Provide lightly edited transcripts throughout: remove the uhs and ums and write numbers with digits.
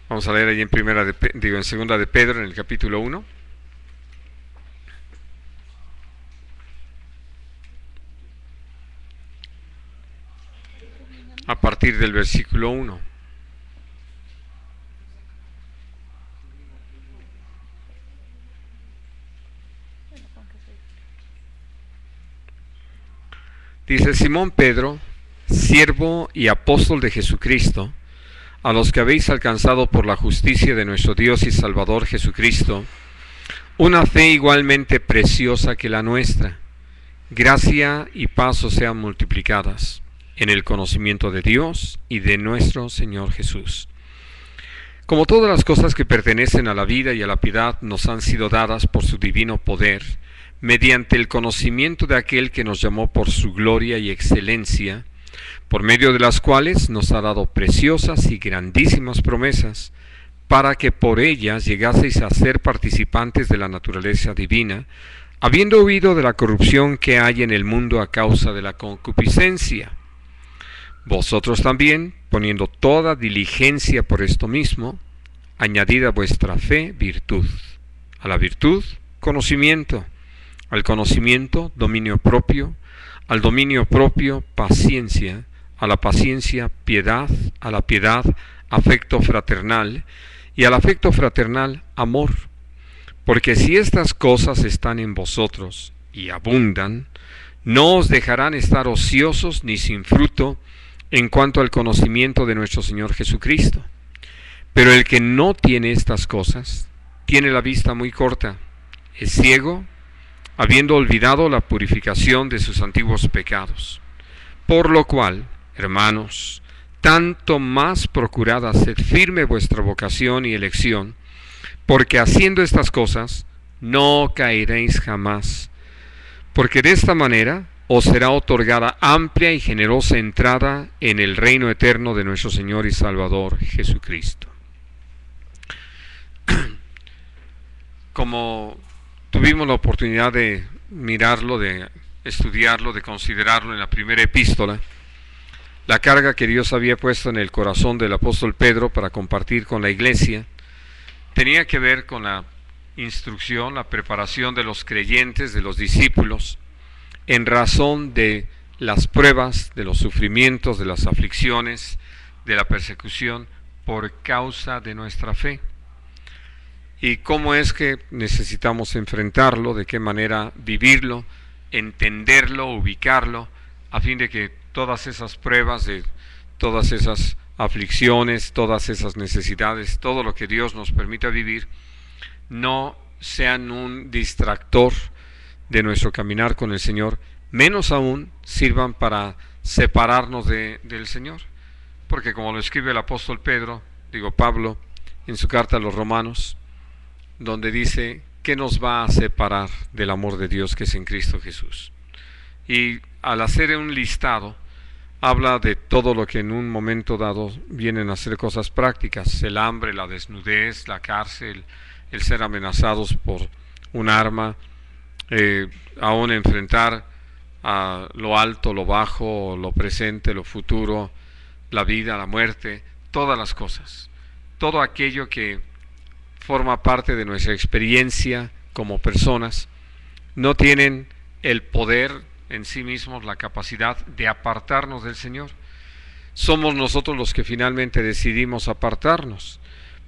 Vamos a leer ahí en en segunda de Pedro, en el capítulo 1. A partir del versículo 1. Dice: Simón Pedro, siervo y apóstol de Jesucristo, a los que habéis alcanzado por la justicia de nuestro Dios y Salvador Jesucristo, una fe igualmente preciosa que la nuestra, gracia y paz os sean multiplicadas en el conocimiento de Dios y de nuestro Señor Jesús. Como todas las cosas que pertenecen a la vida y a la piedad nos han sido dadas por su divino poder, mediante el conocimiento de aquel que nos llamó por su gloria y excelencia, por medio de las cuales nos ha dado preciosas y grandísimas promesas, para que por ellas llegaseis a ser participantes de la naturaleza divina, habiendo huido de la corrupción que hay en el mundo a causa de la concupiscencia. Vosotros también, poniendo toda diligencia por esto mismo, añadid a vuestra fe virtud, a la virtud conocimiento, al conocimiento dominio propio, al dominio propio paciencia, a la paciencia piedad, a la piedad afecto fraternal, y al afecto fraternal amor. Porque si estas cosas están en vosotros y abundan, no os dejarán estar ociosos ni sin fruto en cuanto al conocimiento de nuestro Señor Jesucristo. Pero el que no tiene estas cosas, tiene la vista muy corta, es ciego, habiendo olvidado la purificación de sus antiguos pecados. Por lo cual, hermanos, tanto más procurad hacer firme vuestra vocación y elección, porque haciendo estas cosas no caeréis jamás, porque de esta manera os será otorgada amplia y generosa entrada en el reino eterno de nuestro Señor y Salvador Jesucristo. Como tuvimos la oportunidad de mirarlo, de estudiarlo, de considerarlo en la primera epístola, la carga que Dios había puesto en el corazón del apóstol Pedro para compartir con la iglesia tenía que ver con la instrucción, la preparación de los creyentes, de los discípulos, en razón de las pruebas, de los sufrimientos, de las aflicciones, de la persecución por causa de nuestra fe. Y cómo es que necesitamos enfrentarlo, de qué manera vivirlo, entenderlo, ubicarlo, a fin de que todas esas pruebas, de todas esas aflicciones, todas esas necesidades, todo lo que Dios nos permita vivir, no sean un distractor de nuestro caminar con el Señor, menos aún sirvan para separarnos del Señor. Porque como lo escribe el apóstol Pablo, en su carta a los Romanos, donde dice, ¿qué nos va a separar del amor de Dios que es en Cristo Jesús? Y al hacer un listado, habla de todo lo que en un momento dado vienen a ser cosas prácticas: el hambre, la desnudez, la cárcel, el ser amenazados por un arma, aún enfrentar a lo alto, lo bajo, lo presente, lo futuro, la vida, la muerte, todas las cosas, todo aquello que forma parte de nuestra experiencia como personas, no tienen el poder en sí mismos, la capacidad de apartarnos del Señor. Somos nosotros los que finalmente decidimos apartarnos.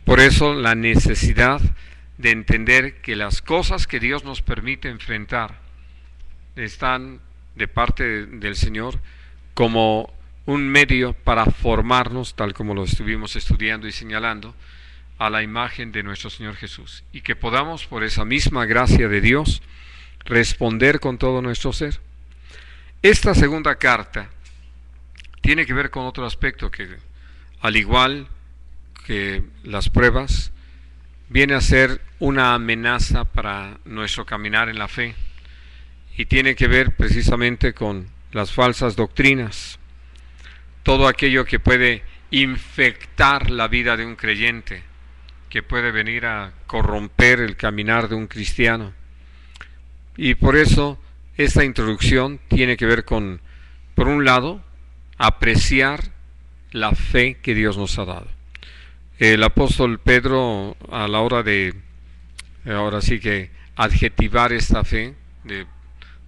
Por eso la necesidad de entender que las cosas que Dios nos permite enfrentar están de parte del Señor como un medio para formarnos, tal como lo estuvimos estudiando y señalando, a la imagen de nuestro Señor Jesús, y que podamos, por esa misma gracia de Dios, responder con todo nuestro ser. Esta segunda carta tiene que ver con otro aspecto que, al igual que las pruebas, viene a ser una amenaza para nuestro caminar en la fe, y tiene que ver precisamente con las falsas doctrinas, todo aquello que puede infectar la vida de un creyente, que puede venir a corromper el caminar de un cristiano. Y por eso esta introducción tiene que ver con, por un lado, apreciar la fe que Dios nos ha dado. El apóstol Pedro, a la hora de, ahora sí que adjetivar esta fe, de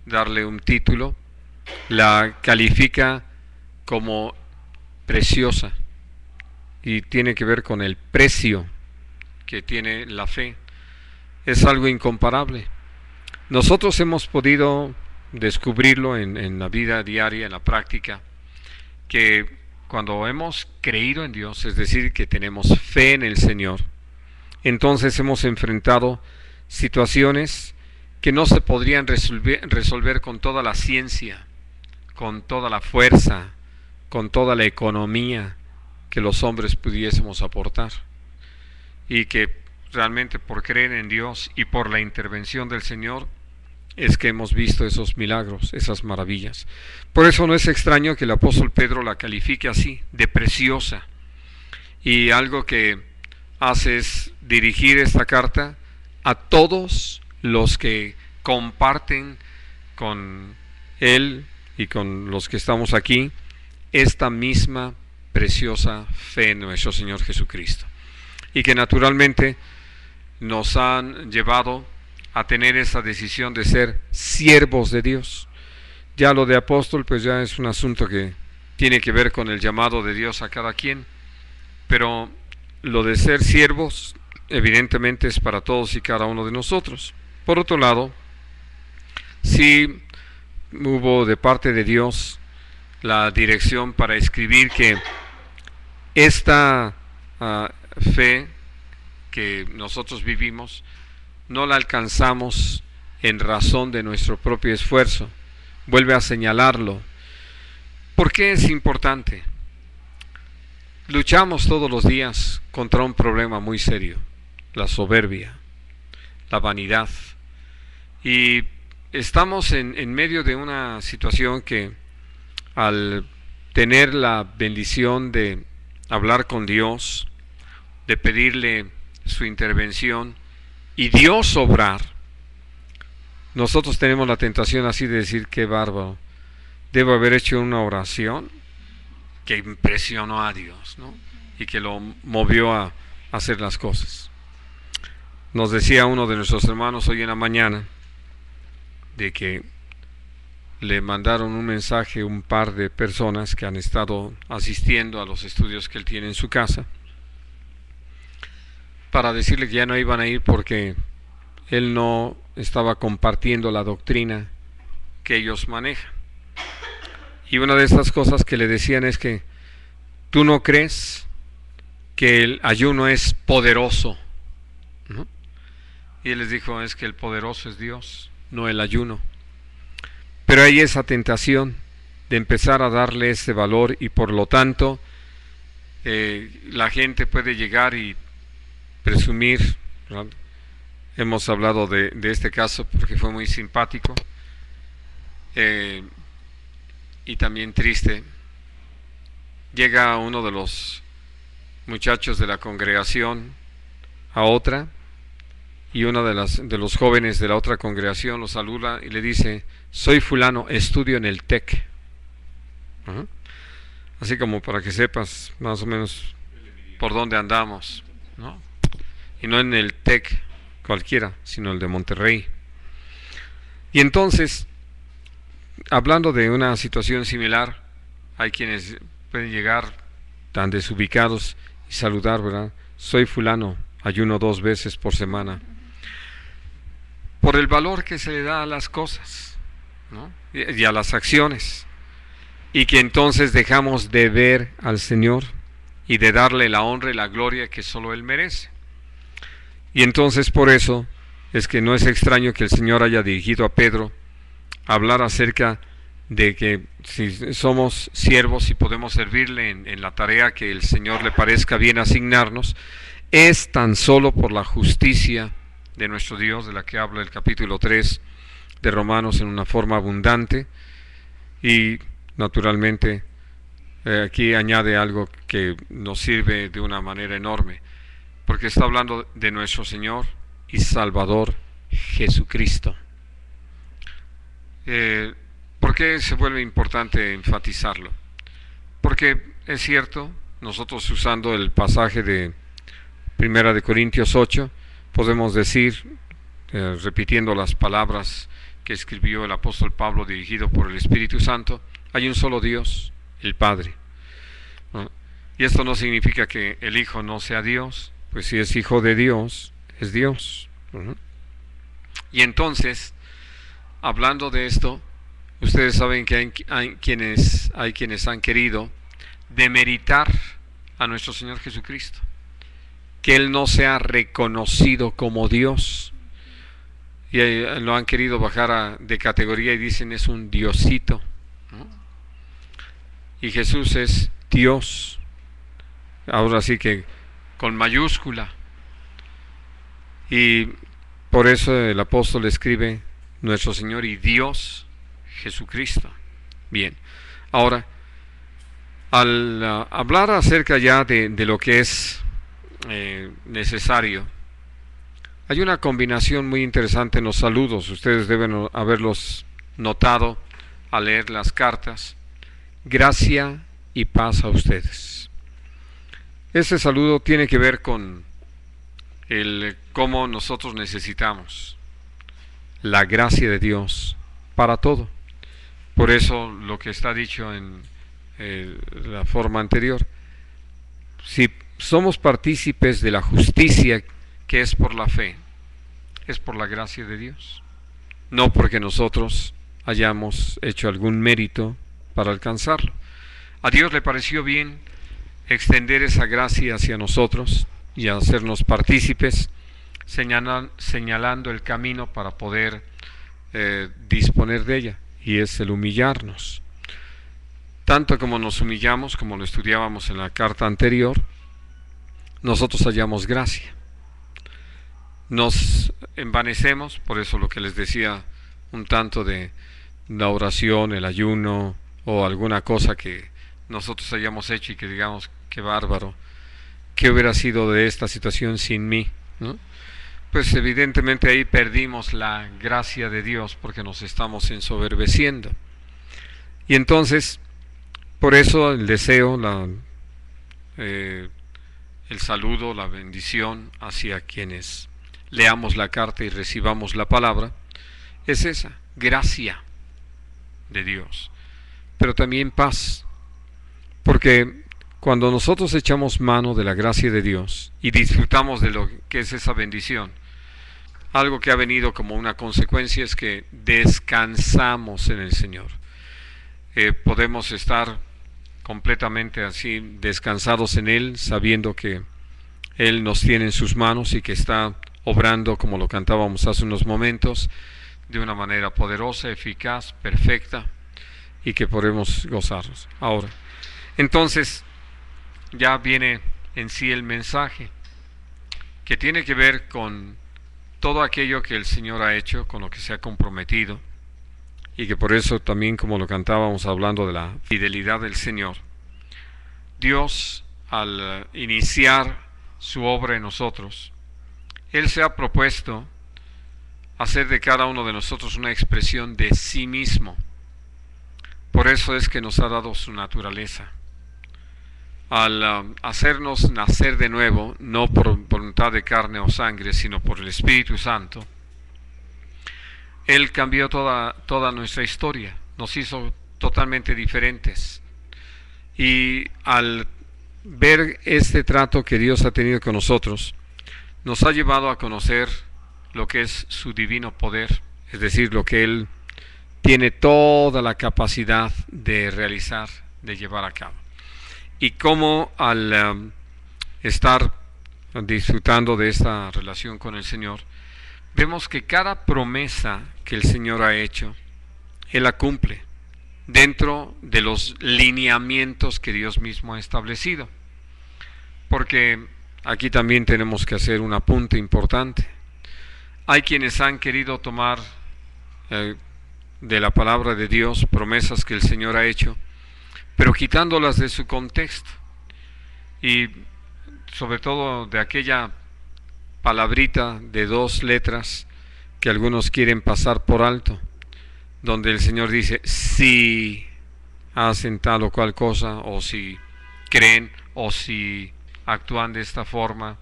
darle un título, la califica como preciosa, y tiene que ver con el precio que tiene la fe. Es algo incomparable. Nosotros hemos podido descubrirlo en la vida diaria, en la práctica, que cuando hemos creído en Dios, es decir, que tenemos fe en el Señor, entonces hemos enfrentado situaciones que no se podrían resolver con toda la ciencia, con toda la fuerza, con toda la economía que los hombres pudiésemos aportar, y que realmente por creer en Dios y por la intervención del Señor es que hemos visto esos milagros, esas maravillas. Por eso no es extraño que el apóstol Pedro la califique así, de preciosa. Y algo que hace es dirigir esta carta a todos los que comparten con él y con los que estamos aquí esta misma preciosa fe en nuestro Señor Jesucristo, y que naturalmente nos han llevado a tener esa decisión de ser siervos de Dios. Ya lo de apóstol pues ya es un asunto que tiene que ver con el llamado de Dios a cada quien, pero lo de ser siervos evidentemente es para todos y cada uno de nosotros. Por otro lado, sí hubo de parte de Dios la dirección para escribir que esta fe que nosotros vivimos no la alcanzamos en razón de nuestro propio esfuerzo. Vuelve a señalarlo. ¿Por qué es importante? Luchamos todos los días contra un problema muy serio: la soberbia, la vanidad. Y estamos en medio de una situación que, al tener la bendición de hablar con Dios, de pedirle su intervención y Dios obrar, nosotros tenemos la tentación así de decir: qué bárbaro, debo haber hecho una oración que impresionó a Dios, ¿no? Y que lo movió a hacer las cosas. Nos decía uno de nuestros hermanos hoy en la mañana de que le mandaron un mensaje un par de personas que han estado asistiendo a los estudios que él tiene en su casa, para decirle que ya no iban a ir porque él no estaba compartiendo la doctrina que ellos manejan. Y una de estas cosas que le decían es que tú no crees que el ayuno es poderoso, ¿no? Y él les dijo: es que el poderoso es Dios, no el ayuno. Pero hay esa tentación de empezar a darle ese valor, y por lo tanto la gente puede llegar y presumir, ¿verdad? Hemos hablado de este caso porque fue muy simpático y también triste. Llega uno de los muchachos de la congregación a otra, y uno de los jóvenes de la otra congregación lo saluda y le dice: soy fulano, estudio en el TEC. Así como para que sepas más o menos por dónde andamos, ¿no? Y no en el TEC cualquiera, sino el de Monterrey. Y entonces, hablando de una situación similar, hay quienes pueden llegar tan desubicados y saludar, ¿verdad? Soy fulano, ayuno 2 veces por semana. Por el valor que se le da a las cosas, ¿no? Y a las acciones, y que entonces dejamos de ver al Señor y de darle la honra y la gloria que solo Él merece. Y entonces por eso es que no es extraño que el Señor haya dirigido a Pedro a hablar acerca de que si somos siervos y podemos servirle en la tarea que el Señor le parezca bien asignarnos, es tan solo por la justicia de nuestro Dios, de la que habla el capítulo 3 de Romanos en una forma abundante. Y naturalmente aquí añade algo que nos sirve de una manera enorme, porque está hablando de nuestro Señor y Salvador Jesucristo. ¿Por qué se vuelve importante enfatizarlo? Porque es cierto, nosotros usando el pasaje de Primera de Corintios 8, podemos decir, repitiendo las palabras que escribió el apóstol Pablo dirigido por el Espíritu Santo, hay un solo Dios, el Padre. ¿No? Y esto no significa que el Hijo no sea Dios, pues si es Hijo de Dios, es Dios. ¿No? Y entonces, hablando de esto, ustedes saben que hay quienes han querido demeritar a nuestro Señor Jesucristo, que Él no sea reconocido como Dios, y lo han querido bajar de categoría y dicen es un diosito, ¿no? Y Jesús es Dios, ahora sí que con mayúscula, y por eso el apóstol escribe nuestro Señor y Dios Jesucristo. Bien, ahora al hablar acerca ya de lo que es necesario, hay una combinación muy interesante en los saludos. Ustedes deben haberlos notado al leer las cartas. Gracia y paz a ustedes. Ese saludo tiene que ver con el cómo nosotros necesitamos la gracia de Dios para todo. Por eso lo que está dicho en la forma anterior, si somos partícipes de la justicia que es por la fe, es por la gracia de Dios, no porque nosotros hayamos hecho algún mérito para alcanzarlo. A Dios le pareció bien extender esa gracia hacia nosotros y hacernos partícipes, señalando el camino para poder disponer de ella, y es el humillarnos. Tanto como nos humillamos, como lo estudiábamos en la carta anterior, nosotros hallamos gracia. Nos envanecemos, por eso lo que les decía un tanto de la oración, el ayuno o alguna cosa que nosotros hayamos hecho y que digamos, qué bárbaro, ¿qué hubiera sido de esta situación sin mí? ¿No? Pues evidentemente ahí perdimos la gracia de Dios porque nos estamos ensoberbeciendo. Y entonces, por eso el deseo, el saludo, la bendición hacia quienes leamos la carta y recibamos la palabra, es esa, gracia de Dios, pero también paz, porque cuando nosotros echamos mano de la gracia de Dios y disfrutamos de lo que es esa bendición, algo que ha venido como una consecuencia es que descansamos en el Señor. Podemos estar completamente así descansados en Él, sabiendo que Él nos tiene en sus manos y que está obrando, como lo cantábamos hace unos momentos, de una manera poderosa, eficaz, perfecta, y que podemos gozarnos. Ahora, entonces, ya viene en sí el mensaje, que tiene que ver con todo aquello que el Señor ha hecho, con lo que se ha comprometido, y que por eso también, como lo cantábamos hablando de la fidelidad del Señor, Dios, al iniciar su obra en nosotros, Él se ha propuesto hacer de cada uno de nosotros una expresión de sí mismo. Por eso es que nos ha dado su naturaleza. Al hacernos nacer de nuevo, no por voluntad de carne o sangre, sino por el Espíritu Santo, Él cambió toda nuestra historia, nos hizo totalmente diferentes. Y al ver este trato que Dios ha tenido con nosotros, nos ha llevado a conocer lo que es su divino poder, es decir, lo que Él tiene toda la capacidad de realizar, de llevar a cabo. Y cómo al estar disfrutando de esta relación con el Señor, vemos que cada promesa que el Señor ha hecho, Él la cumple dentro de los lineamientos que Dios mismo ha establecido. Porque aquí también tenemos que hacer un apunte importante. Hay quienes han querido tomar de la palabra de Dios promesas que el Señor ha hecho, pero quitándolas de su contexto, y sobre todo de aquella palabrita de 2 letras que algunos quieren pasar por alto, donde el Señor dice si hacen tal o cual cosa, o si creen, o si actúan de esta forma,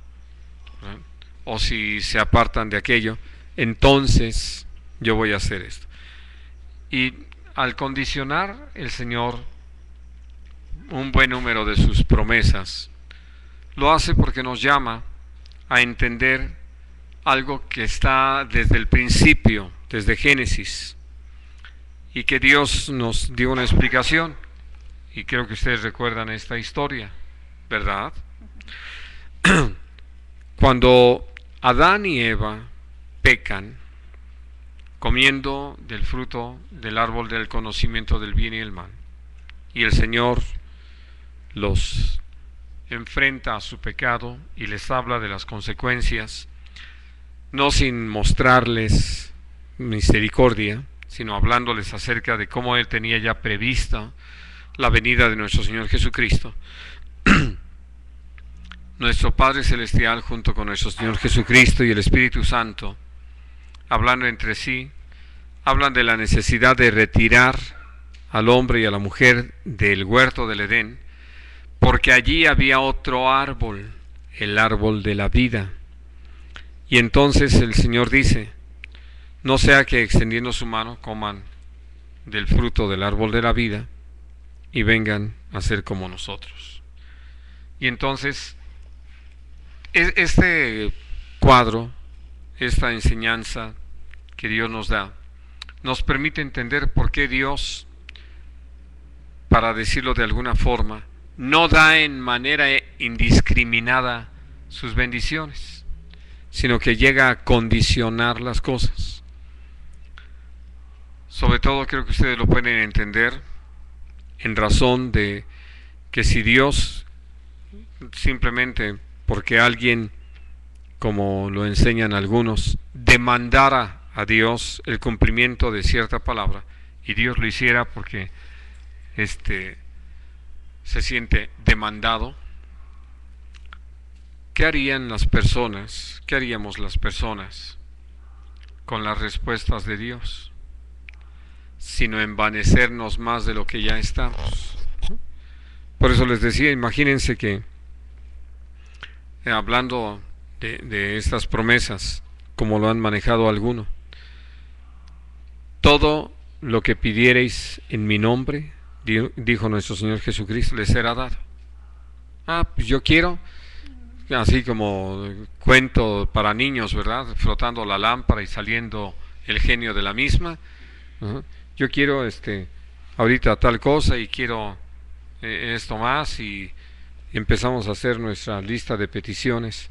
¿verdad? O si se apartan de aquello, entonces yo voy a hacer esto. Y al condicionar el Señor un buen número de sus promesas, lo hace porque nos llama a entender algo que está desde el principio, desde Génesis, y que Dios nos dio una explicación, y creo que ustedes recuerdan esta historia, ¿verdad? Cuando Adán y Eva pecan, comiendo del fruto del árbol del conocimiento del bien y el mal, y el Señor los enfrenta a su pecado y les habla de las consecuencias, no sin mostrarles misericordia, sino hablándoles acerca de cómo Él tenía ya prevista la venida de nuestro Señor Jesucristo. Nuestro Padre Celestial, junto con nuestro Señor Jesucristo y el Espíritu Santo, hablando entre sí, hablan de la necesidad de retirar al hombre y a la mujer del huerto del Edén, porque allí había otro árbol, el árbol de la vida. Y entonces el Señor dice, no sea que extendiendo su mano coman del fruto del árbol de la vida y vengan a ser como nosotros. Y entonces este cuadro, esta enseñanza que Dios nos da, nos permite entender por qué Dios, para decirlo de alguna forma, no da en manera indiscriminada sus bendiciones, sino que llega a condicionar las cosas. Sobre todo creo que ustedes lo pueden entender en razón de que si Dios simplemente porque alguien, como lo enseñan algunos, demandara a Dios el cumplimiento de cierta palabra, y Dios lo hiciera porque se siente demandado, ¿qué harían las personas? ¿Qué haríamos las personas con las respuestas de Dios? Sino envanecernos más de lo que ya estamos. Por eso les decía, imagínense que hablando de estas promesas, como lo han manejado algunos, todo lo que pidiereis en mi nombre, dijo nuestro Señor Jesucristo, les será dado. Pues yo quiero, así como cuento para niños, ¿verdad? Frotando la lámpara y saliendo el genio de la misma. Yo quiero ahorita tal cosa y quiero esto más, y empezamos a hacer nuestra lista de peticiones.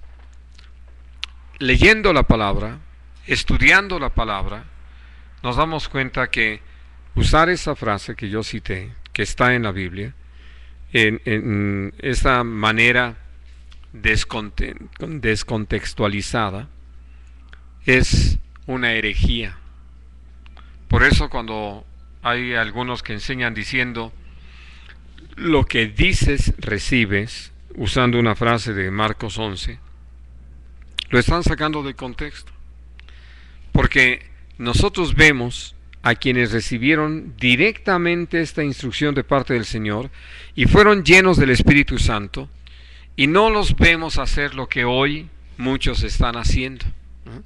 Leyendo la palabra, estudiando la palabra, nos damos cuenta que usar esa frase que yo cité, que está en la Biblia, en esta manera descontextualizada, es una herejía. Por eso cuando hay algunos que enseñan diciendo, lo que dices, recibes, usando una frase de Marcos 11, lo están sacando del contexto. Porque nosotros vemos a quienes recibieron directamente esta instrucción de parte del Señor y fueron llenos del Espíritu Santo, y no los vemos hacer lo que hoy muchos están haciendo, ¿no?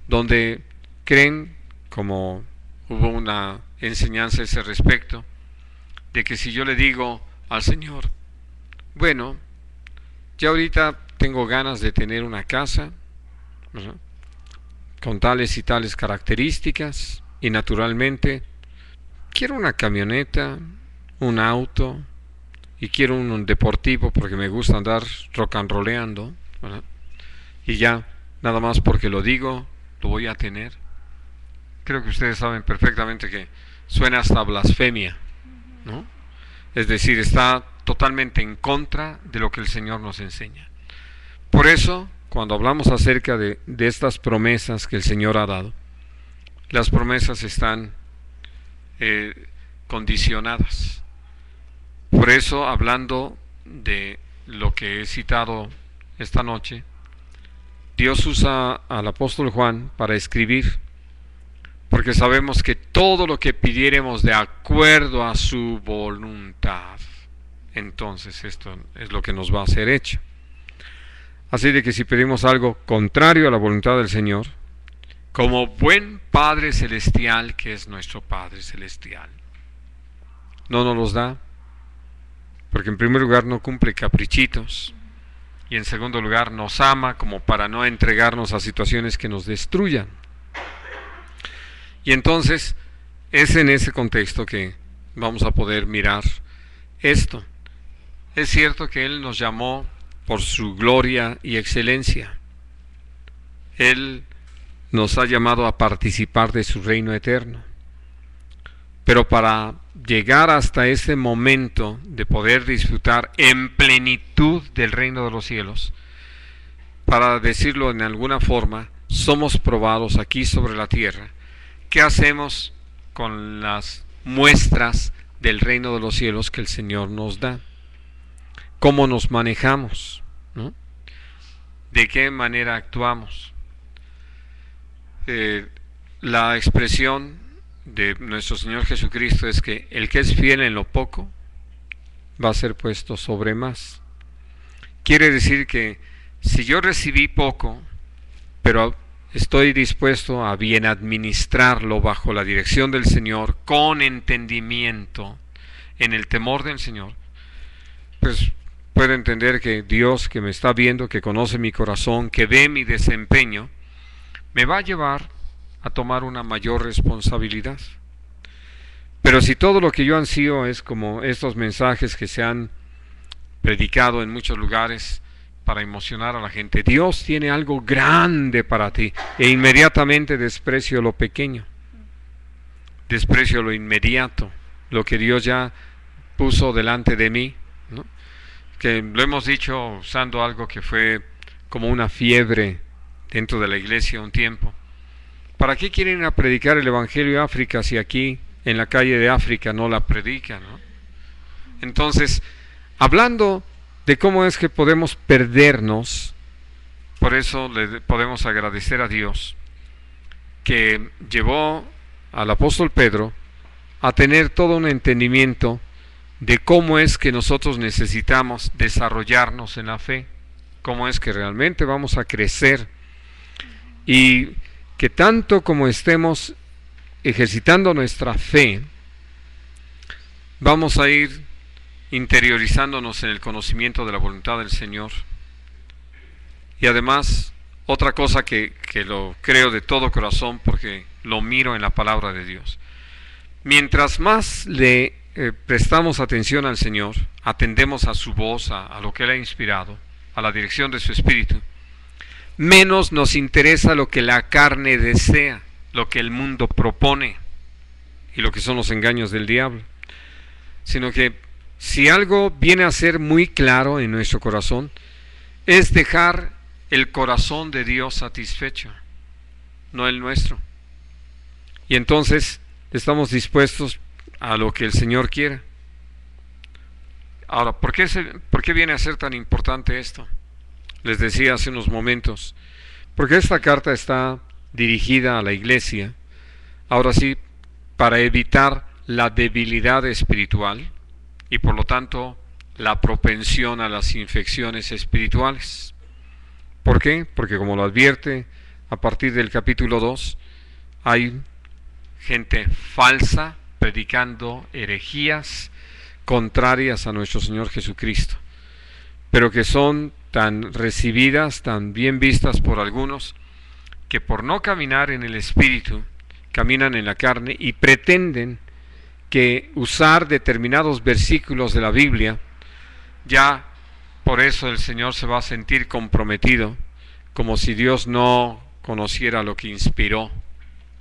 Donde creen, como hubo una enseñanza a ese respecto, de que si yo le digo al Señor, bueno, ya ahorita tengo ganas de tener una casa, ¿verdad?, con tales y tales características, y naturalmente quiero una camioneta, un auto, y quiero un deportivo porque me gusta andar rock and rolleando, ¿verdad?, y ya, nada más porque lo digo, lo voy a tener. Creo que ustedes saben perfectamente que suena hasta blasfemia, ¿no? Es decir, está totalmente en contra de lo que el Señor nos enseña. Por eso, cuando hablamos acerca de estas promesas que el Señor ha dado, las promesas están condicionadas. Por eso, hablando de lo que he citado esta noche, Dios usa al apóstol Juan para escribir, porque sabemos que todo lo que pidiéremos de acuerdo a su voluntad, entonces esto es lo que nos va a ser hecho. Así de que si pedimos algo contrario a la voluntad del Señor, como buen Padre Celestial que es nuestro Padre Celestial, no nos los da, porque en primer lugar no cumple caprichitos, y en segundo lugar nos ama como para no entregarnos a situaciones que nos destruyan. Y entonces es en ese contexto que vamos a poder mirar esto. Es cierto que Él nos llamó por su gloria y excelencia. Él nos ha llamado a participar de su reino eterno. Pero para llegar hasta ese momento de poder disfrutar en plenitud del reino de los cielos, para decirlo en alguna forma, somos probados aquí sobre la tierra. ¿Qué hacemos con las muestras del reino de los cielos que el Señor nos da? ¿Cómo nos manejamos? ¿No? ¿De qué manera actuamos? La expresión de nuestro Señor Jesucristo es que el que es fiel en lo poco va a ser puesto sobre más. Quiere decir que si yo recibí poco, pero estoy dispuesto a bien administrarlo bajo la dirección del Señor, con entendimiento, en el temor del Señor, pues puedo entender que Dios, que me está viendo, que conoce mi corazón, que ve mi desempeño, me va a llevar a tomar una mayor responsabilidad. Pero si todo lo que yo ansío es como estos mensajes que se han predicado en muchos lugares para emocionar a la gente, Dios tiene algo grande para ti, e inmediatamente desprecio lo pequeño, desprecio lo inmediato, lo que Dios ya puso delante de mí, ¿no? Que lo hemos dicho usando algo que fue como una fiebre dentro de la iglesia un tiempo. ¿Para qué quieren ir a predicar el Evangelio a África si aquí en la calle de África no la predican, ¿no? Entonces, hablando de cómo es que podemos perdernos, por eso le podemos agradecer a Dios que llevó al apóstol Pedro a tener todo un entendimiento de cómo es que nosotros necesitamos desarrollarnos en la fe, cómo es que realmente vamos a crecer, y que tanto como estemos ejercitando nuestra fe, vamos a ir interiorizándonos en el conocimiento de la voluntad del Señor. Y además, otra cosa que lo creo de todo corazón, porque lo miro en la palabra de Dios, mientras más le prestamos atención al Señor, atendemos a su voz, a lo que Él ha inspirado, a la dirección de su Espíritu, menos nos interesa lo que la carne desea, lo que el mundo propone y lo que son los engaños del diablo, sino que si algo viene a ser muy claro en nuestro corazón, es dejar el corazón de Dios satisfecho, no el nuestro. Y entonces estamos dispuestos a lo que el Señor quiera. Ahora, ¿por qué viene a ser tan importante esto? Les decía hace unos momentos, porque esta carta está dirigida a la iglesia, ahora sí, para evitar la debilidad espiritual y por lo tanto la propensión a las infecciones espirituales. ¿Por qué? Porque como lo advierte a partir del capítulo 2, hay gente falsa predicando herejías contrarias a nuestro Señor Jesucristo, pero que son tan recibidas, tan bien vistas por algunos, que por no caminar en el Espíritu, caminan en la carne y pretenden que usar determinados versículos de la Biblia, ya por eso el Señor se va a sentir comprometido, como si Dios no conociera lo que inspiró,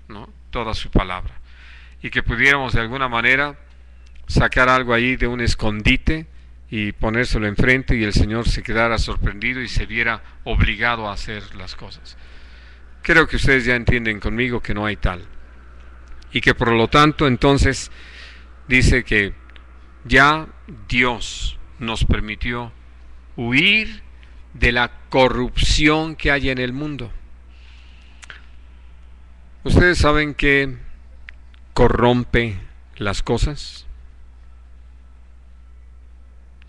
¿no?, toda su palabra, y que pudiéramos de alguna manera sacar algo ahí de un escondite y ponérselo enfrente, y el Señor se quedara sorprendido y se viera obligado a hacer las cosas. Creo que ustedes ya entienden conmigo que no hay tal, y que por lo tanto entonces dice que ya Dios nos permitió huir de la corrupción que hay en el mundo. ¿Ustedes saben qué corrompe las cosas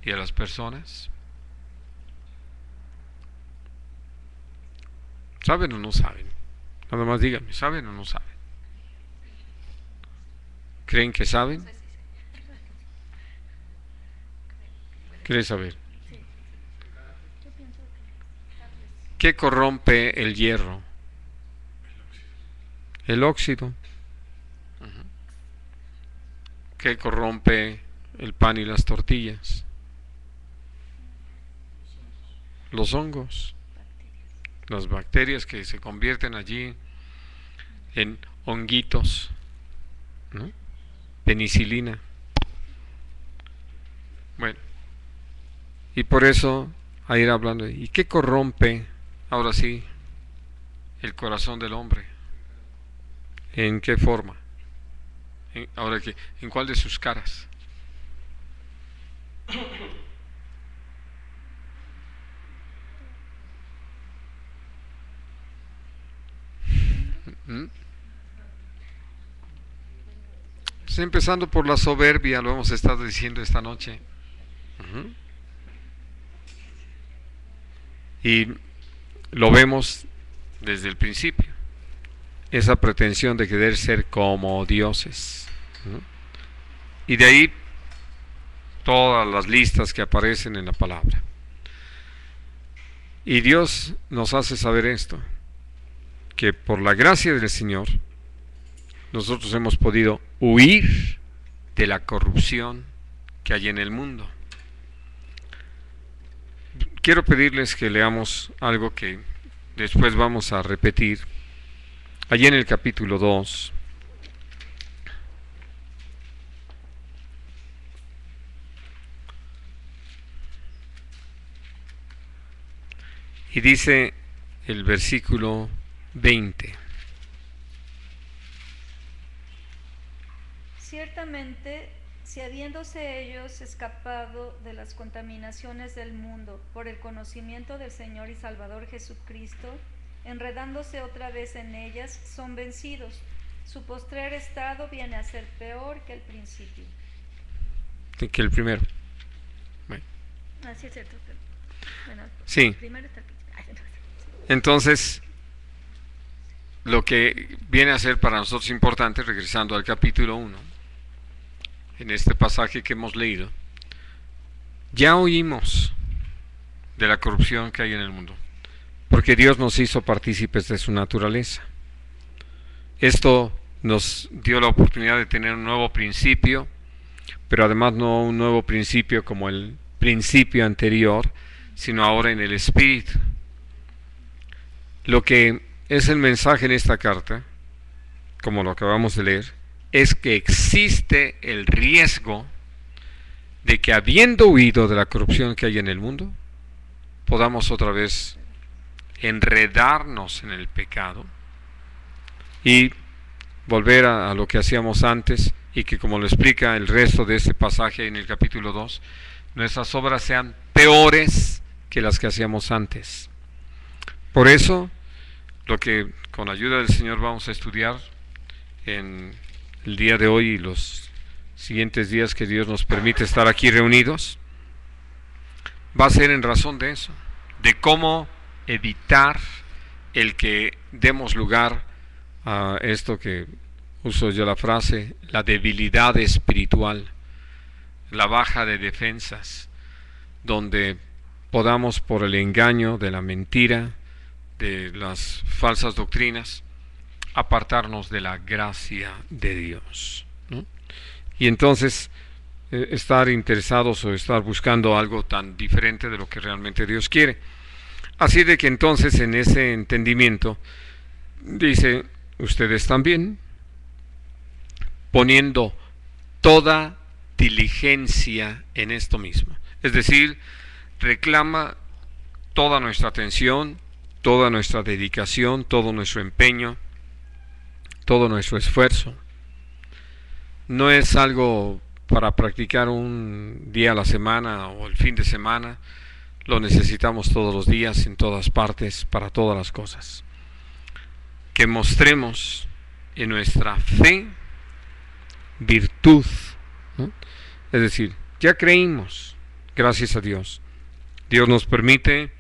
y a las personas? ¿Saben o no saben? Nada más díganme, ¿saben o no saben? ¿Creen que saben? ¿Quieren saber? ¿Qué corrompe el hierro? El óxido. ¿Qué corrompe el pan y las tortillas? Los hongos. Las bacterias que se convierten allí en honguitos, ¿no? Penicilina. Bueno, y por eso a ir hablando. ¿Y qué corrompe, ahora sí, el corazón del hombre? ¿En qué forma? Ahora que, ¿en cuál de sus caras? ¿Mm? Pues empezando por la soberbia, lo hemos estado diciendo esta noche. Y lo vemos desde el principio. Esa pretensión de querer ser como dioses. Y de ahí todas las listas que aparecen en la palabra. Y Dios nos hace saber esto, que por la gracia del Señor nosotros hemos podido huir de la corrupción que hay en el mundo. Quiero pedirles que leamos algo que después vamos a repetir. Allí en el capítulo 2. Y dice el versículo 20. Ciertamente, si habiéndose ellos escapado de las contaminaciones del mundo por el conocimiento del Señor y Salvador Jesucristo, enredándose otra vez en ellas, son vencidos. Su postrer estado viene a ser peor que el principio. Que el primero. Bueno. Así es cierto. Bueno, sí. El primero está el principio. Entonces, lo que viene a ser para nosotros importante, regresando al capítulo 1, en este pasaje que hemos leído, ya oímos de la corrupción que hay en el mundo, porque Dios nos hizo partícipes de su naturaleza. Esto nos dio la oportunidad de tener un nuevo principio, pero además no un nuevo principio como el principio anterior, sino ahora en el Espíritu. Lo que es el mensaje en esta carta, como lo acabamos de leer, es que existe el riesgo de que, habiendo huido de la corrupción que hay en el mundo, podamos otra vez enredarnos en el pecado y volver a lo que hacíamos antes, y que, como lo explica el resto de este pasaje en el capítulo 2, nuestras obras sean peores que las que hacíamos antes. Por eso, lo que con ayuda del Señor vamos a estudiar en el día de hoy y los siguientes días que Dios nos permite estar aquí reunidos, va a ser en razón de eso, de cómo evitar el que demos lugar a esto que uso yo la frase, la debilidad espiritual, la baja de defensas, donde podamos, por el engaño de la mentira, de las falsas doctrinas, apartarnos de la gracia de Dios, ¿no? Y entonces estar interesados o estar buscando algo tan diferente de lo que realmente Dios quiere. Así de que entonces, en ese entendimiento, dice: ustedes también, poniendo toda diligencia en esto mismo. Es decir, reclama toda nuestra atención, toda nuestra dedicación, todo nuestro empeño, todo nuestro esfuerzo. No es algo para practicar un día a la semana o el fin de semana. Lo necesitamos todos los días, en todas partes, para todas las cosas. Que mostremos en nuestra fe virtud, ¿no? Es decir, ya creímos, gracias a Dios. Dios nos permite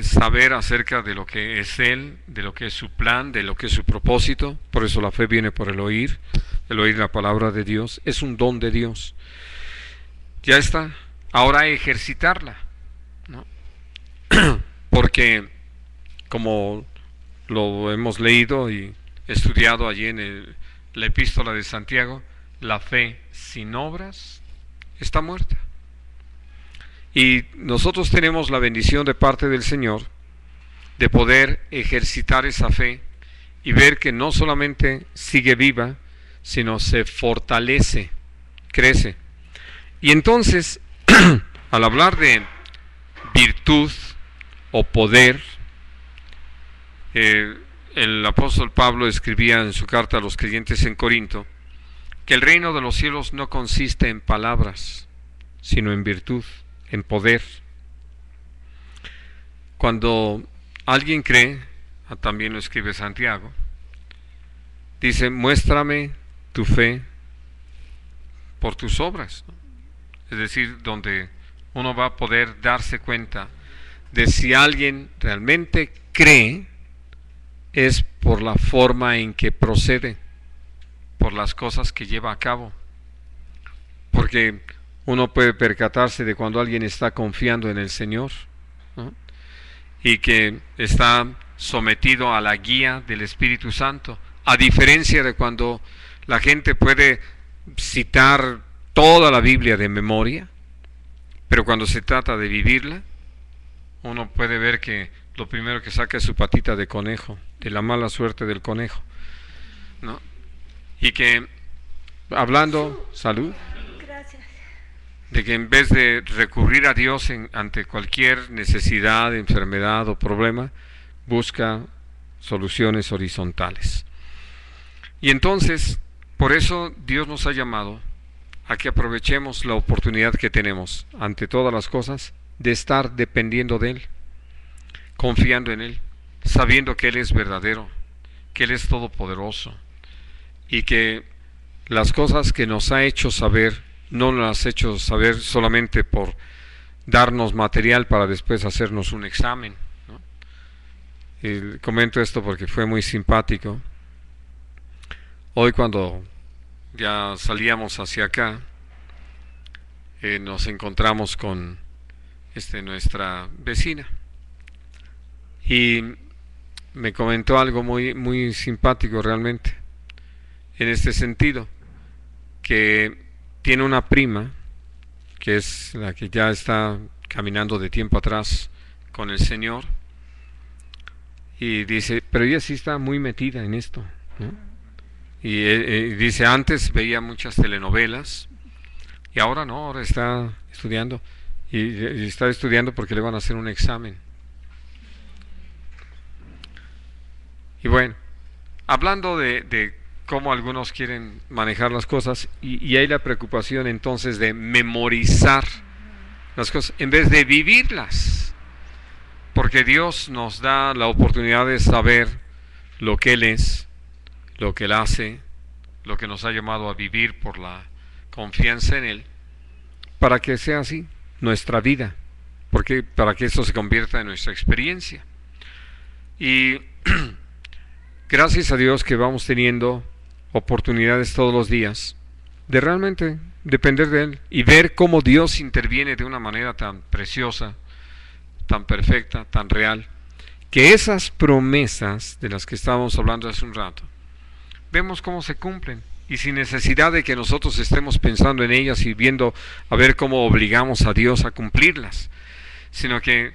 saber acerca de lo que es Él, de lo que es su plan, de lo que es su propósito. Por eso la fe viene por el oír la palabra de Dios. Es un don de Dios. Ya está. Ahora ejercitarla, ¿no? Porque como lo hemos leído y estudiado allí en la epístola de Santiago, la fe sin obras está muerta. Y nosotros tenemos la bendición de parte del Señor de poder ejercitar esa fe y ver que no solamente sigue viva, sino se fortalece, crece. Y entonces, al hablar de virtud o poder, el apóstol Pablo escribía en su carta a los creyentes en Corinto que el reino de los cielos no consiste en palabras, sino en virtud, en poder. Cuando alguien cree, también lo escribe Santiago, dice, muéstrame tu fe por tus obras, ¿no? Es decir, donde uno va a poder darse cuenta de si alguien realmente cree, es por la forma en que procede, por las cosas que lleva a cabo. Porque uno puede percatarse de cuando alguien está confiando en el Señor, ¿no? Y que está sometido a la guía del Espíritu Santo, a diferencia de cuando la gente puede citar toda la Biblia de memoria, pero cuando se trata de vivirla, uno puede ver que lo primero que saca es su patita de conejo, de la mala suerte del conejo, ¿no? Y que hablando, salud, Gracias. de que en vez de recurrir a Dios ante cualquier necesidad, enfermedad o problema, busca soluciones horizontales. Y entonces, por eso Dios nos ha llamado a que aprovechemos la oportunidad que tenemos, ante todas las cosas, de estar dependiendo de Él, confiando en Él, sabiendo que Él es verdadero, que Él es todopoderoso, y que las cosas que nos ha hecho saber, no las ha hecho saber solamente por darnos material para después hacernos un examen, ¿no? Y comento esto porque fue muy simpático. Hoy cuando ya salíamos hacia acá, nos encontramos con nuestra vecina y me comentó algo muy, muy simpático realmente, en este sentido, que tiene una prima que es la que ya está caminando de tiempo atrás con el Señor, y dice, pero ella sí está muy metida en esto, ¿no? Y dice, antes veía muchas telenovelas y ahora no, ahora está estudiando, y está estudiando porque le van a hacer un examen. Y bueno, hablando de cómo algunos quieren manejar las cosas, y hay la preocupación entonces de memorizar las cosas en vez de vivirlas, porque Dios nos da la oportunidad de saber lo que Él es, lo que Él hace, lo que nos ha llamado a vivir por la confianza en Él, para que sea así nuestra vida, porque para que esto se convierta en nuestra experiencia. Y gracias a Dios que vamos teniendo oportunidades todos los días de realmente depender de Él y ver cómo Dios interviene de una manera tan preciosa, tan perfecta, tan real, que esas promesas de las que estábamos hablando hace un rato, vemos cómo se cumplen, y sin necesidad de que nosotros estemos pensando en ellas y viendo a ver cómo obligamos a Dios a cumplirlas, sino que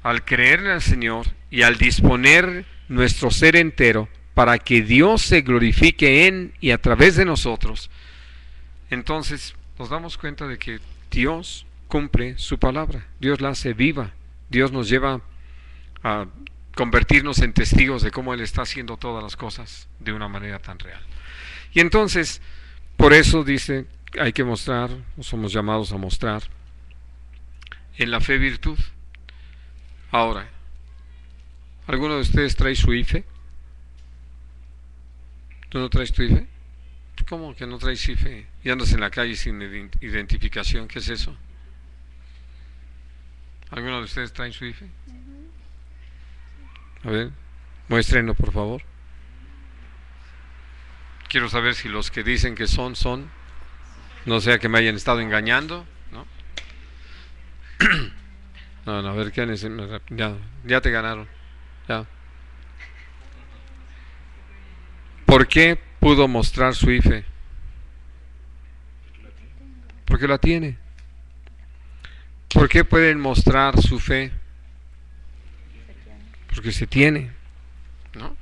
al creerle al Señor y al disponer nuestro ser entero para que Dios se glorifique en y a través de nosotros, entonces nos damos cuenta de que Dios cumple su palabra, Dios la hace viva, Dios nos lleva a convertirnos en testigos de cómo Él está haciendo todas las cosas de una manera tan real. Y entonces, por eso dice, hay que mostrar, somos llamados a mostrar en la fe virtud. Ahora, ¿alguno de ustedes trae su IFE? ¿Tú no traes tu IFE? ¿Cómo que no traes IFE? Y andas en la calle sin identificación, ¿qué es eso? ¿Alguno de ustedes trae su IFE? A ver, muéstrenlo por favor. Quiero saber si los que dicen que son. No sea que me hayan estado engañando, ¿no? No, a ver, ¿quién es? Ya te ganaron. Ya. ¿Por qué pudo mostrar su fe? Porque la tiene. ¿Por qué pueden mostrar su fe? Porque se tiene, ¿no?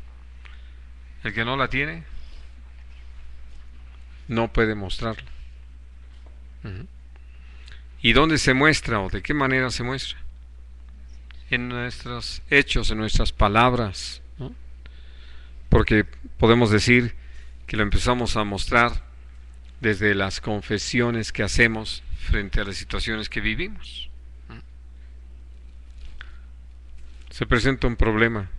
El que no la tiene no puede mostrarla. ¿Y dónde se muestra o de qué manera se muestra? En nuestros hechos, en nuestras palabras, ¿no? Porque podemos decir que lo empezamos a mostrar desde las confesiones que hacemos frente a las situaciones que vivimos. Se presenta un problema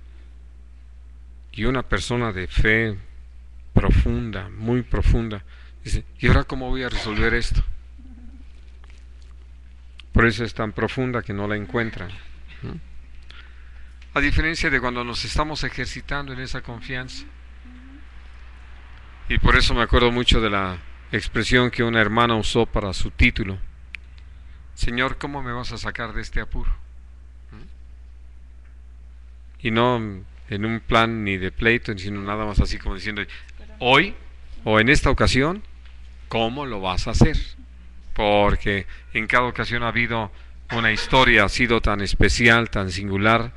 y una persona de fe profunda, muy profunda, dice, ¿y ahora cómo voy a resolver esto? Por eso es tan profunda que no la encuentran. A diferencia de cuando nos estamos ejercitando en esa confianza. Y por eso me acuerdo mucho de la expresión que una hermana usó para su título. Señor, ¿cómo me vas a sacar de este apuro? Y no en un plan ni de pleito, sino nada más así como diciendo, hoy o en esta ocasión, ¿cómo lo vas a hacer? Porque en cada ocasión ha habido una historia, ha sido tan especial, tan singular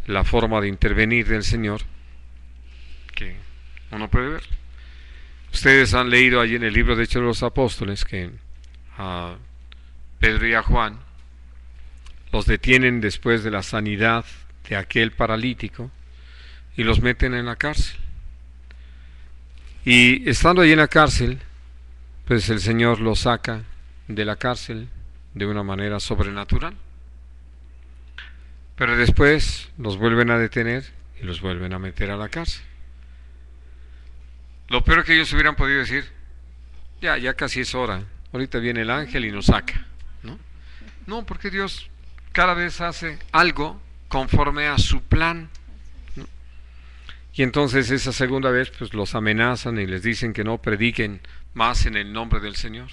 la forma de intervenir del Señor que uno puede ver. Ustedes han leído allí en el libro de Hechos de los Apóstoles que a Pedro y a Juan los detienen después de la sanidad de aquel paralítico y los meten en la cárcel. Y estando allí en la cárcel, pues el Señor los saca de la cárcel de una manera sobrenatural. Pero después los vuelven a detener y los vuelven a meter a la cárcel. Lo peor que ellos hubieran podido decir, ya casi es hora, ahorita viene el ángel y nos saca, ¿no? No, porque Dios cada vez hace algo conforme a su plan, ¿no? Y entonces esa segunda vez pues los amenazan y les dicen que no prediquen más en el nombre del Señor.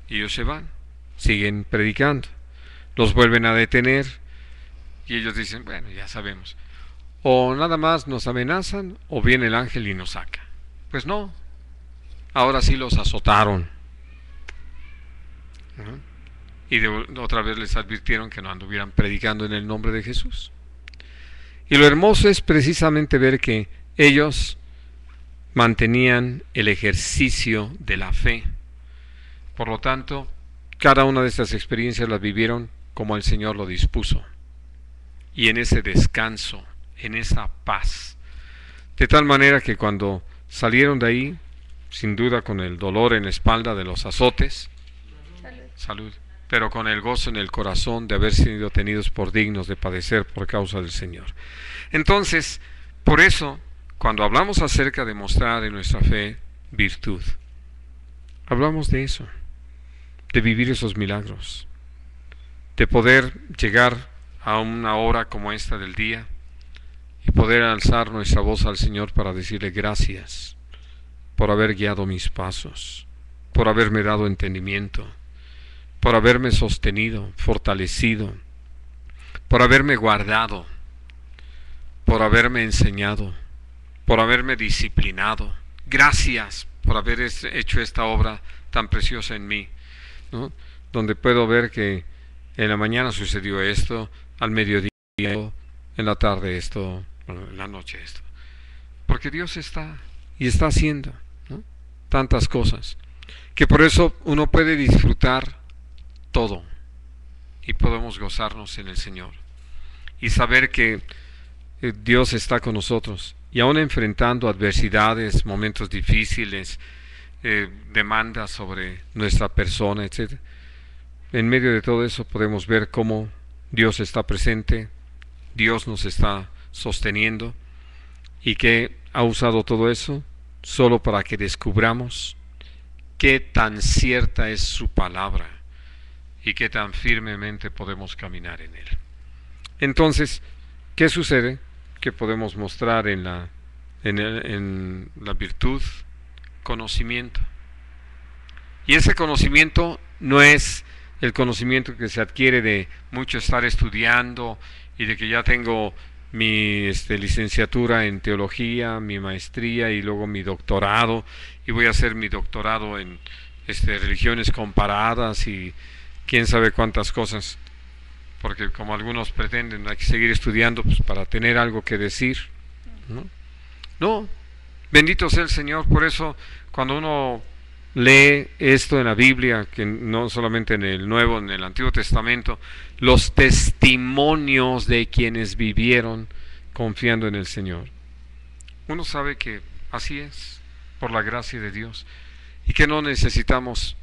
Y ellos se van, siguen predicando, los vuelven a detener y ellos dicen, bueno, ya sabemos, o nada más nos amenazan o viene el ángel y nos saca. Pues no, ahora sí los azotaron. Y otra vez les advirtieron que no anduvieran predicando en el nombre de Jesús. Y lo hermoso es precisamente ver que ellos mantenían el ejercicio de la fe. Por lo tanto, cada una de estas experiencias las vivieron como el Señor lo dispuso. Y en ese descanso, en esa paz. De tal manera que cuando salieron de ahí, sin duda con el dolor en la espalda de los azotes, salud, pero con el gozo en el corazón de haber sido tenidos por dignos de padecer por causa del Señor. Entonces, por eso, cuando hablamos acerca de mostrar en nuestra fe virtud, hablamos de eso, de vivir esos milagros, de poder llegar a una hora como esta del día y poder alzar nuestra voz al Señor para decirle gracias por haber guiado mis pasos, por haberme dado entendimiento, por haberme sostenido, fortalecido, por haberme guardado, por haberme enseñado, por haberme disciplinado. Gracias por haber hecho esta obra tan preciosa en mí, ¿no? Donde puedo ver que en la mañana sucedió esto, al mediodía, en la tarde esto, en la noche esto. Porque Dios está y está haciendo, ¿no?, tantas cosas, que por eso uno puede disfrutar todo y podemos gozarnos en el Señor y saber que Dios está con nosotros y aún enfrentando adversidades, momentos difíciles, demandas sobre nuestra persona, etc. En medio de todo eso podemos ver cómo Dios está presente, Dios nos está sosteniendo y que ha usado todo eso solo para que descubramos qué tan cierta es su palabra y qué tan firmemente podemos caminar en él. Entonces, ¿qué sucede? que podemos mostrar en en la virtud, conocimiento. Y ese conocimiento no es el conocimiento que se adquiere de mucho estar estudiando y de que ya tengo mi licenciatura en teología, mi maestría y luego mi doctorado, y voy a hacer mi doctorado en religiones comparadas y quién sabe cuántas cosas, porque como algunos pretenden hay que seguir estudiando pues, para tener algo que decir, ¿no? No, bendito sea el Señor. Por eso cuando uno lee esto en la Biblia, que no solamente en el Nuevo, en el Antiguo Testamento, los testimonios de quienes vivieron confiando en el Señor, uno sabe que así es, por la gracia de Dios, y que no necesitamos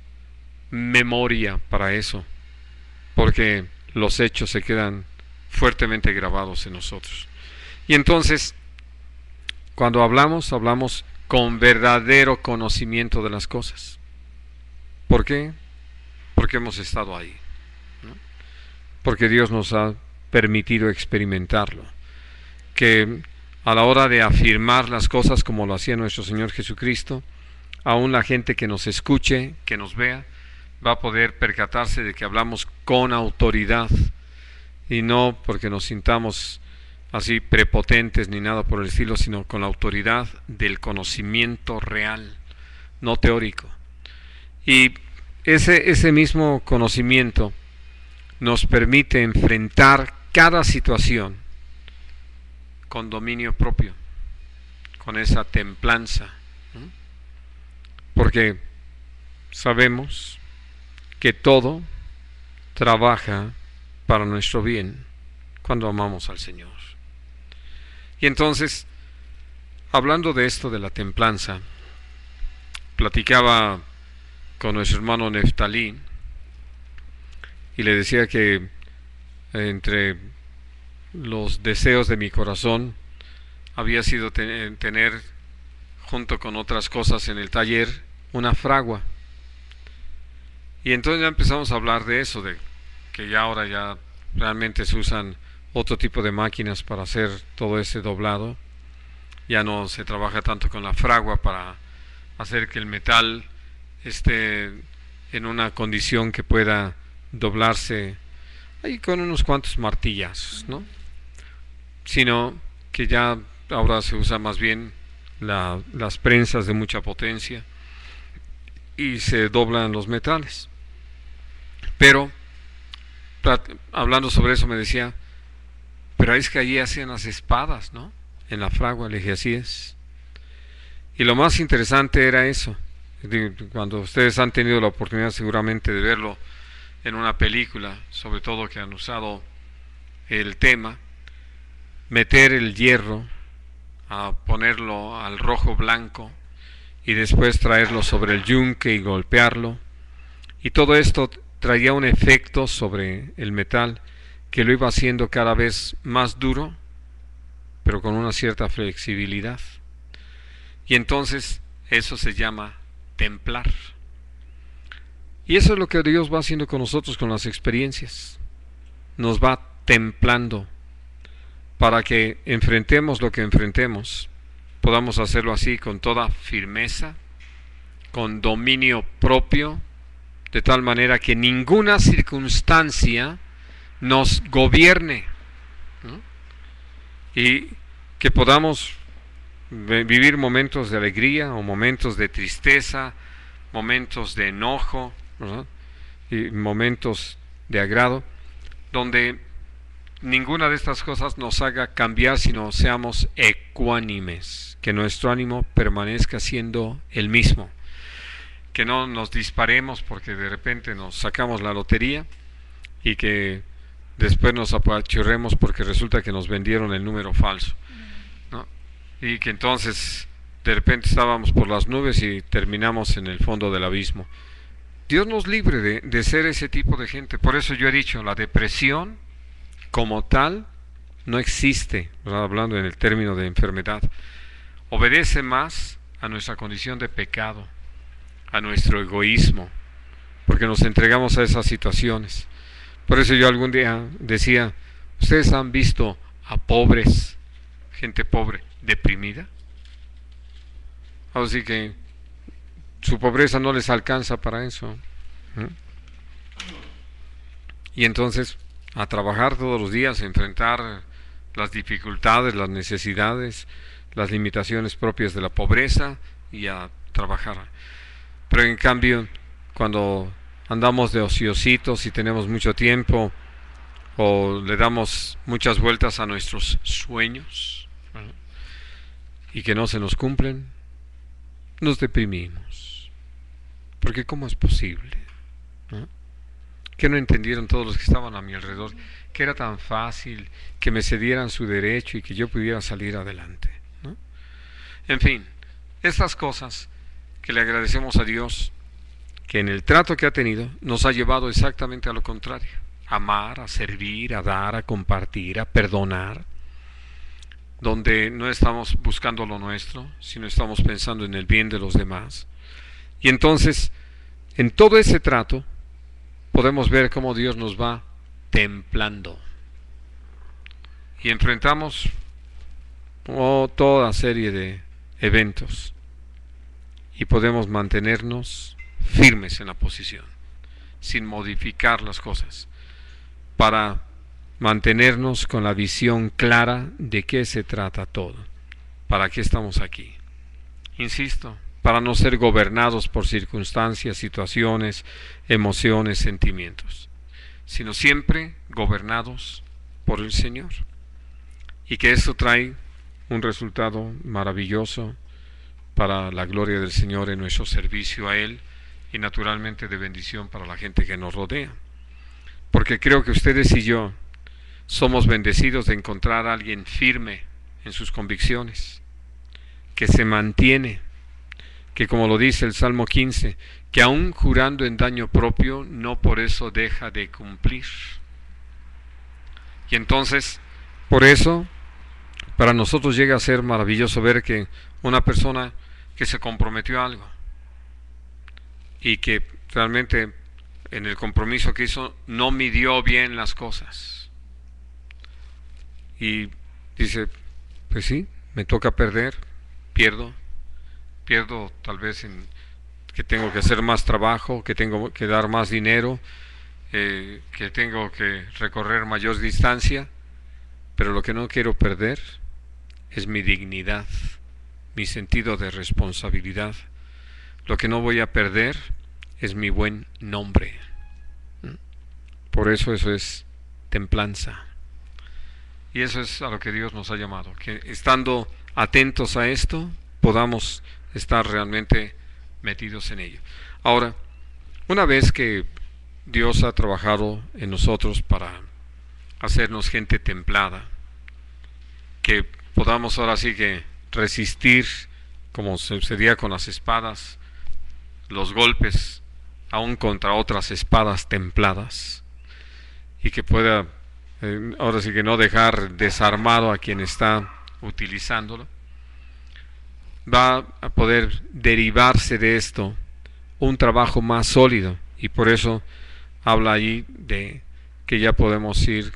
memoria para eso, porque los hechos se quedan fuertemente grabados en nosotros. Y entonces, cuando hablamos con verdadero conocimiento de las cosas. ¿Por qué? Porque hemos estado ahí, ¿no? Porque Dios nos ha permitido experimentarlo. Que a la hora de afirmar las cosas como lo hacía nuestro Señor Jesucristo, aún la gente que nos escuche, que nos vea, va a poder percatarse de que hablamos con autoridad y no porque nos sintamos así prepotentes ni nada por el estilo, sino con la autoridad del conocimiento real, no teórico. Y ese mismo conocimiento nos permite enfrentar cada situación con dominio propio, con esa templanza, ¿no? Porque sabemos que todo trabaja para nuestro bien cuando amamos al Señor. Y entonces, hablando de esto de la templanza, platicaba con nuestro hermano Neftalí y le decía que entre los deseos de mi corazón había sido tener, junto con otras cosas en el taller, una fragua. Y entonces ya empezamos a hablar de eso, de que ya ahora ya realmente se usan otro tipo de máquinas para hacer todo ese doblado. Ya no se trabaja tanto con la fragua para hacer que el metal esté en una condición que pueda doblarse ahí con unos cuantos martillazos, ¿no? Sino que ya ahora se usa más bien las prensas de mucha potencia y se doblan los metales. Pero hablando sobre eso me decía, pero es que allí hacían las espadas, ¿no? En la fragua. Le dije, así es. Y lo más interesante era eso. Cuando ustedes han tenido la oportunidad seguramente de verlo en una película, sobre todo que han usado el tema, meter el hierro, a ponerlo al rojo blanco y después traerlo sobre el yunque y golpearlo. Y todo esto traía un efecto sobre el metal que lo iba haciendo cada vez más duro, pero con una cierta flexibilidad. Y entonces eso se llama templar. Y eso es lo que Dios va haciendo con nosotros con las experiencias. Nos va templando para que enfrentemos lo que enfrentemos, podamos hacerlo así con toda firmeza, con dominio propio, de tal manera que ninguna circunstancia nos gobierne, ¿no? Y que podamos vivir momentos de alegría o momentos de tristeza, momentos de enojo, ¿verdad? Y momentos de agrado, donde ninguna de estas cosas nos haga cambiar, sino seamos ecuánimes, que nuestro ánimo permanezca siendo el mismo, que no nos disparemos porque de repente nos sacamos la lotería y que después nos apachurremos porque resulta que nos vendieron el número falso, ¿no? Y que entonces de repente estábamos por las nubes y terminamos en el fondo del abismo. Dios nos libre de ser ese tipo de gente. Por eso yo he dicho, la depresión como tal no existe, ¿verdad? Hablando en el término de enfermedad. Obedece más a nuestra condición de pecado, a nuestro egoísmo, porque nos entregamos a esas situaciones. Por eso yo algún día decía, ustedes han visto a pobres gente pobre, deprimida. Así que su pobreza no les alcanza para eso. Y entonces, a trabajar todos los días, a enfrentar las dificultades, las necesidades, las limitaciones propias de la pobreza y a trabajar. Pero en cambio, cuando andamos de ociositos y tenemos mucho tiempo o le damos muchas vueltas a nuestros sueños y que no se nos cumplen, nos deprimimos. Porque ¿cómo es posible? Que no entendieron todos los que estaban a mi alrededor que era tan fácil que me cedieran su derecho y que yo pudiera salir adelante, ¿no? En fin, estas cosas que le agradecemos a Dios, que en el trato que ha tenido nos ha llevado exactamente a lo contrario: a amar, a servir, a dar, a compartir, a perdonar, donde no estamos buscando lo nuestro, sino estamos pensando en el bien de los demás. Y entonces, en todo ese trato, podemos ver cómo Dios nos va templando. Y enfrentamos toda serie de eventos y podemos mantenernos firmes en la posición, sin modificar las cosas, para mantenernos con la visión clara de qué se trata todo, para qué estamos aquí. Insisto, para no ser gobernados por circunstancias, situaciones, emociones, sentimientos, sino siempre gobernados por el Señor. Y que esto trae un resultado maravilloso para la gloria del Señor en nuestro servicio a Él y naturalmente de bendición para la gente que nos rodea. Porque creo que ustedes y yo somos bendecidos de encontrar a alguien firme en sus convicciones, que se mantiene, que como lo dice el Salmo 15, que aun jurando en daño propio, no por eso deja de cumplir. Y entonces, por eso, para nosotros llega a ser maravilloso ver que una persona que se comprometió a algo y que realmente en el compromiso que hizo no midió bien las cosas. Y dice, pues sí, me toca perder, pierdo tal vez en que tengo que hacer más trabajo, que tengo que dar más dinero, que tengo que recorrer mayor distancia, pero lo que no quiero perder es mi dignidad, mi sentido de responsabilidad. Lo que no voy a perder es mi buen nombre. Por eso es templanza. Y eso es a lo que Dios nos ha llamado, que estando atentos a esto, podamos estar realmente metidos en ello. Ahora, una vez que Dios ha trabajado en nosotros para hacernos gente templada, que podamos ahora sí que resistir, como sucedía con las espadas, los golpes aún contra otras espadas templadas, y que pueda ahora sí que no dejar desarmado a quien está utilizándolo, va a poder derivarse de esto un trabajo más sólido, y por eso habla allí de que ya podemos ir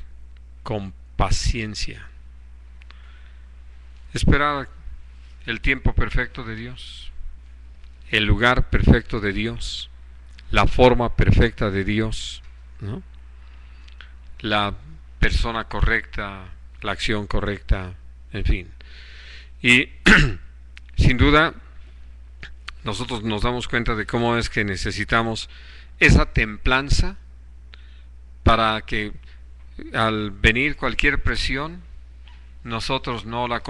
con paciencia, esperar el tiempo perfecto de Dios, el lugar perfecto de Dios, la forma perfecta de Dios, ¿no? La persona correcta, la acción correcta, en fin. Y sin duda nosotros nos damos cuenta de cómo es que necesitamos esa templanza para que al venir cualquier presión nosotros no nos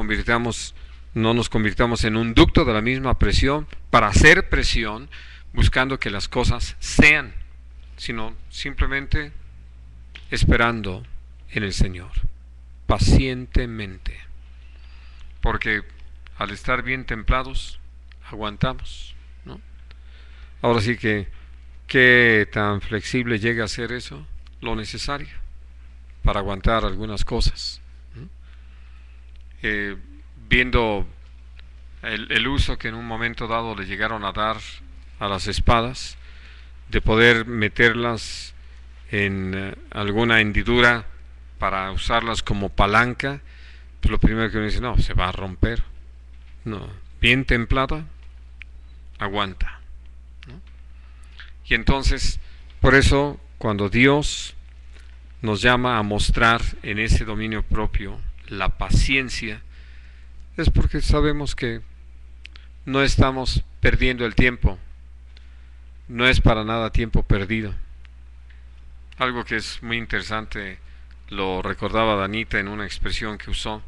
convirtamos en un ducto de la misma presión para hacer presión buscando que las cosas sean, sino simplemente esperando en el Señor, pacientemente, porque al estar bien templados aguantamos, ¿no? Ahora sí que qué tan flexible llega a ser eso, lo necesario para aguantar algunas cosas, ¿no? Viendo el uso que en un momento dado le llegaron a dar a las espadas, de poder meterlas en alguna hendidura para usarlas como palanca, pues lo primero que uno dice, no, se va a romper. No, bien templada, aguanta, ¿no? Y entonces, por eso, cuando Dios nos llama a mostrar en ese dominio propio la paciencia, es porque sabemos que no estamos perdiendo el tiempo, no es para nada tiempo perdido. Algo que es muy interesante, lo recordaba Danita en una expresión que usó,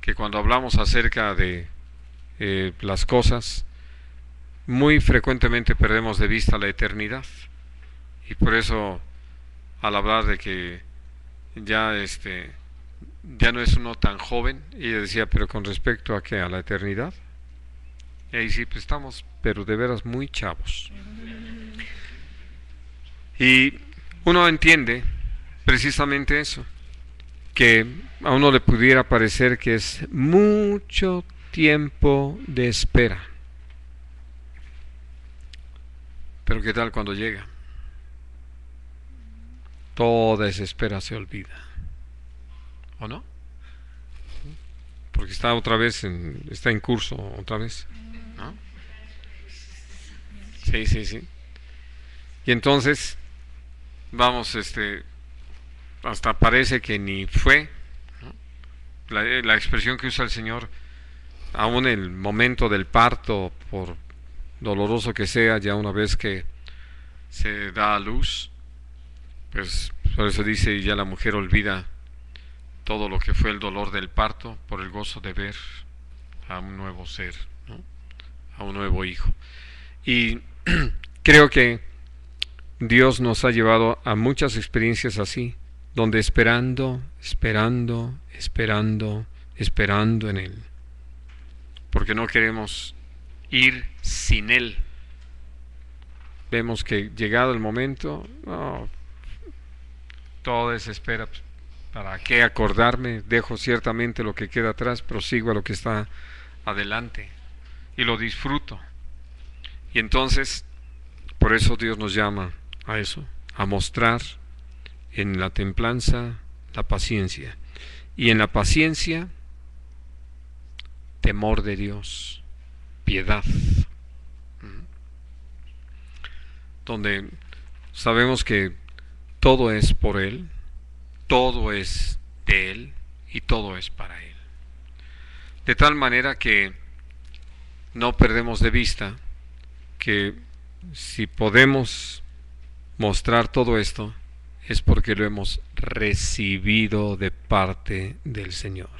que cuando hablamos acerca de las cosas, muy frecuentemente perdemos de vista la eternidad. Y por eso, al hablar de que ya no es uno tan joven, ella decía, pero con respecto a qué, a la eternidad. Y ahí sí, pues estamos, pero de veras muy chavos. Y uno entiende precisamente eso, que a uno le pudiera parecer que es mucho tiempo de espera. Pero ¿qué tal cuando llega? Toda esa espera se olvida. ¿O no? Porque está otra vez, está en curso otra vez, ¿no? Sí, sí, sí. Y entonces, vamos, hasta parece que ni fue, ¿no? La expresión que usa el Señor, aún en el momento del parto, por doloroso que sea, ya una vez que se da a luz, pues por eso dice, ya la mujer olvida todo lo que fue el dolor del parto por el gozo de ver a un nuevo ser, ¿no? A un nuevo hijo. Y creo que Dios nos ha llevado a muchas experiencias así, donde esperando en Él, porque no queremos ir sin Él. Vemos que llegado el momento, no, toda esa espera, ¿para qué acordarme? Dejo ciertamente lo que queda atrás, prosigo a lo que está adelante y lo disfruto. Y entonces, por eso Dios nos llama a eso, a mostrar en la templanza la paciencia, y en la paciencia temor de Dios, piedad, donde sabemos que todo es por Él, todo es de Él y todo es para Él. De tal manera que no perdemos de vista que si podemos mostrar todo esto es porque lo hemos recibido de parte del Señor.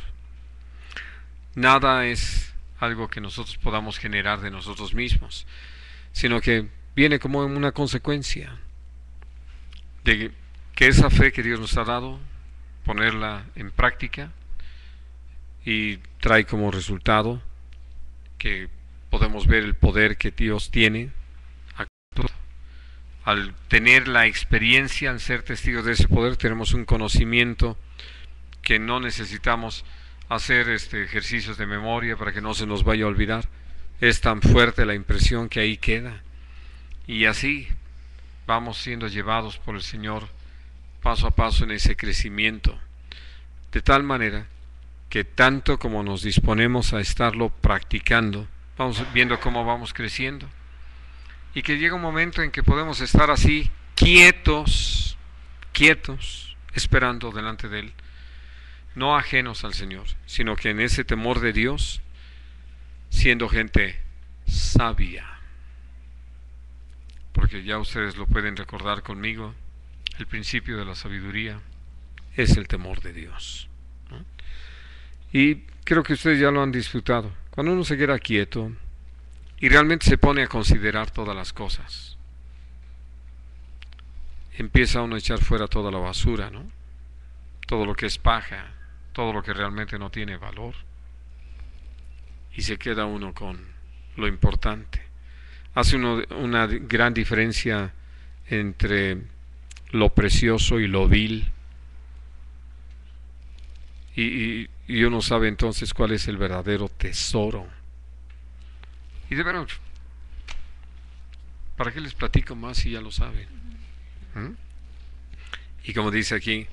Nada es algo que nosotros podamos generar de nosotros mismos, sino que viene como una consecuencia de que esa fe que Dios nos ha dado, ponerla en práctica, y trae como resultado que podemos ver el poder que Dios tiene. Al tener la experiencia, al ser testigos de ese poder, tenemos un conocimiento que no necesitamos hacer ejercicios de memoria para que no se nos vaya a olvidar. Es tan fuerte la impresión que ahí queda. Y así vamos siendo llevados por el Señor paso a paso en ese crecimiento, de tal manera que tanto como nos disponemos a estarlo practicando, vamos viendo cómo vamos creciendo, y que llega un momento en que podemos estar así quietos, esperando delante de Él, no ajenos al Señor, sino que en ese temor de Dios, siendo gente sabia, porque ya ustedes lo pueden recordar conmigo, el principio de la sabiduría es el temor de Dios, ¿no? Y creo que ustedes ya lo han disfrutado. Cuando uno se queda quieto y realmente se pone a considerar todas las cosas, empieza uno a echar fuera toda la basura, ¿no? Todo lo que es paja, todo lo que realmente no tiene valor, y se queda uno con lo importante. Hace una gran diferencia entre lo precioso y lo vil, y uno sabe entonces cuál es el verdadero tesoro. Y de verdad, ¿para qué les platico más si ya lo saben? Y como dice aquí,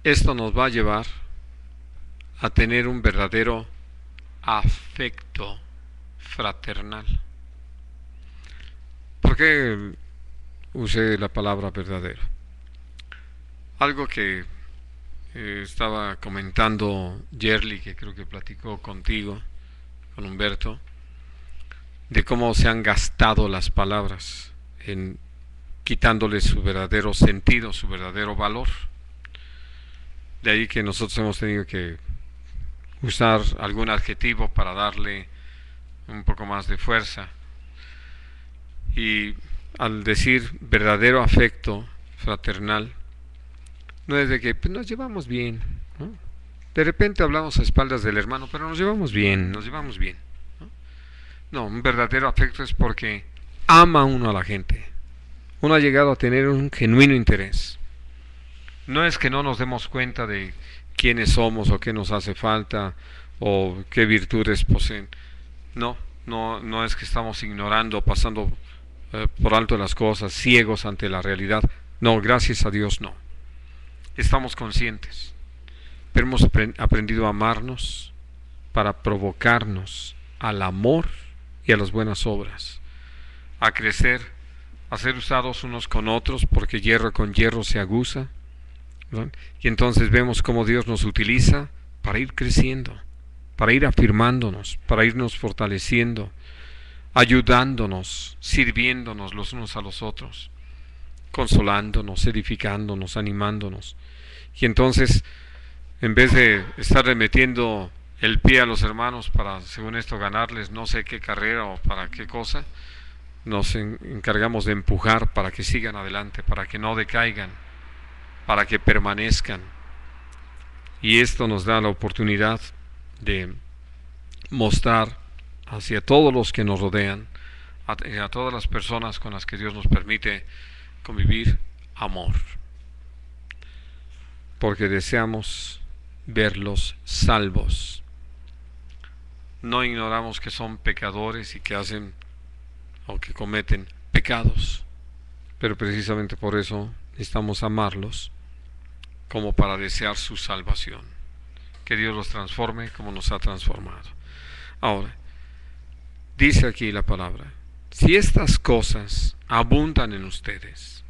esto nos va a llevar a tener un verdadero afecto fraternal. ¿Por qué usé la palabra verdadero? Algo que estaba comentando Yerli, que creo que platicó contigo, con Humberto, de cómo se han gastado las palabras en quitándole su verdadero sentido, su verdadero valor. De ahí que nosotros hemos tenido que usar algún adjetivo para darle un poco más de fuerza. Y al decir verdadero afecto fraternal, no es de que pues, nos llevamos bien, ¿no? De repente hablamos a espaldas del hermano, pero nos llevamos bien, ¿no? No, un verdadero afecto es porque ama uno a la gente. Uno ha llegado a tener un genuino interés. No es que no nos demos cuenta de quiénes somos o qué nos hace falta o qué virtudes poseen. No es que estamos ignorando, pasando por alto las cosas, ciegos ante la realidad. No, gracias a Dios no. Estamos conscientes, pero hemos aprendido a amarnos para provocarnos al amor y a las buenas obras, a crecer, a ser usados unos con otros, porque hierro con hierro se aguza, ¿no? Y entonces vemos cómo Dios nos utiliza para ir creciendo, para ir afirmándonos, para irnos fortaleciendo, ayudándonos, sirviéndonos los unos a los otros, consolándonos, edificándonos, animándonos. Y entonces, en vez de estar metiendo el pie a los hermanos para, según esto, ganarles no sé qué carrera o para qué cosa, nos encargamos de empujar para que sigan adelante, para que no decaigan, para que permanezcan. Y esto nos da la oportunidad de mostrar hacia todos los que nos rodean, a todas las personas con las que Dios nos permite convivir, amor. Porque deseamos verlos salvos. No ignoramos que son pecadores y que hacen o que cometen pecados, pero precisamente por eso necesitamos amarlos como para desear su salvación. Que Dios los transforme como nos ha transformado. Ahora, dice aquí la palabra: si estas cosas abundan en ustedes,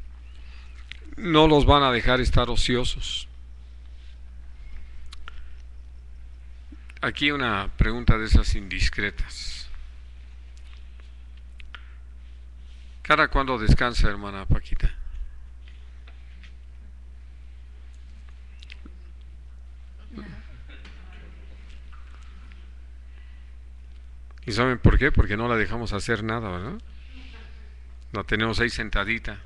no los van a dejar estar ociosos. Aquí una pregunta de esas indiscretas. ¿Cada cuándo descansa, hermana Paquita? ¿Y saben por qué? Porque no la dejamos hacer nada, ¿verdad? La tenemos ahí sentadita.